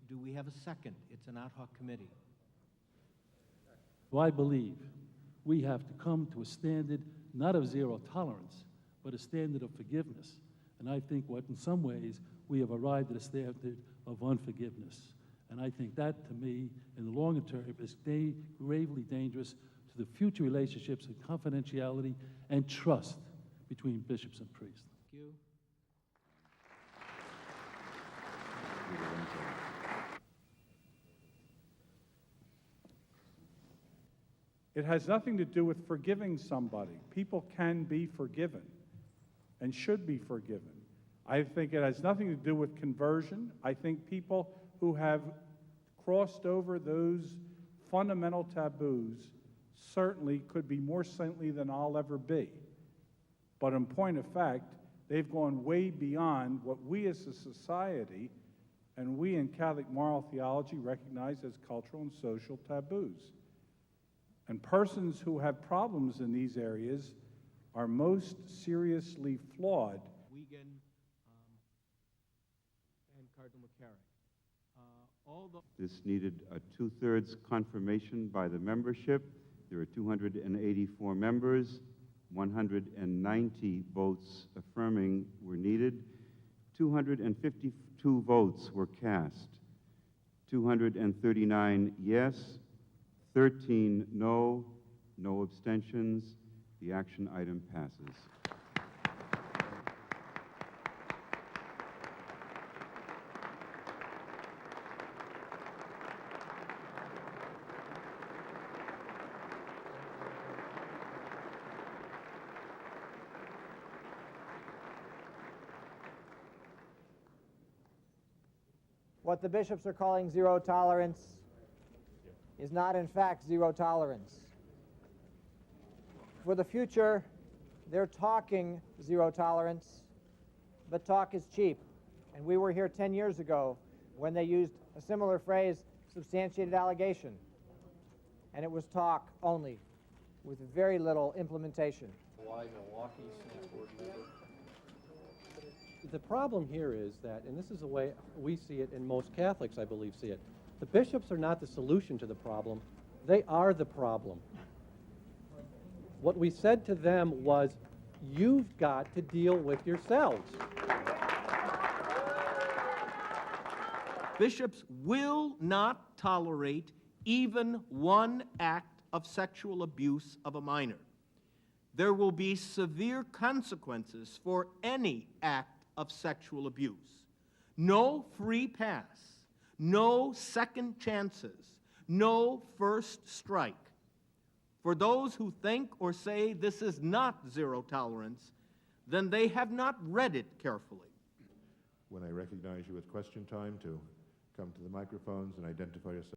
Do we have a second? It's an ad hoc committee. So I believe we have to come to a standard not of zero tolerance, but a standard of forgiveness. And I think what in some ways we have arrived at a standard of unforgiveness. And I think that, to me, in the longer term, is gravely dangerous to the future relationships and confidentiality and trust between bishops and priests. Thank you. It has nothing to do with forgiving somebody. People can be forgiven and should be forgiven. I think it has nothing to do with conversion. I think people who have crossed over those fundamental taboos certainly could be more saintly than I'll ever be. But in point of fact, they've gone way beyond what we as a society and we in Catholic moral theology recognize as cultural and social taboos. And persons who have problems in these areas are most seriously flawed. Wiegand and Cardinal McCarrick. This needed a two-thirds confirmation by the membership. There are 284 members. 190 votes affirming were needed. 252 votes were cast. 239 yes, 13 no, no abstentions. The action item passes. What the bishops are calling zero tolerance is not in fact zero tolerance. For the future, they're talking zero tolerance, but talk is cheap. And we were here 10 years ago when they used a similar phrase, substantiated allegation. And it was talk only, with very little implementation. The problem here is that, and this is the way we see it and most Catholics, I believe, see it, the bishops are not the solution to the problem. They are the problem. What we said to them was, you've got to deal with yourselves. Bishops will not tolerate even one act of sexual abuse of a minor. There will be severe consequences for any act of sexual abuse. No free pass, no second chances, no first strike. For those who think or say this is not zero tolerance, then they have not read it carefully. When I recognize you with question time, to come to the microphones and identify yourself.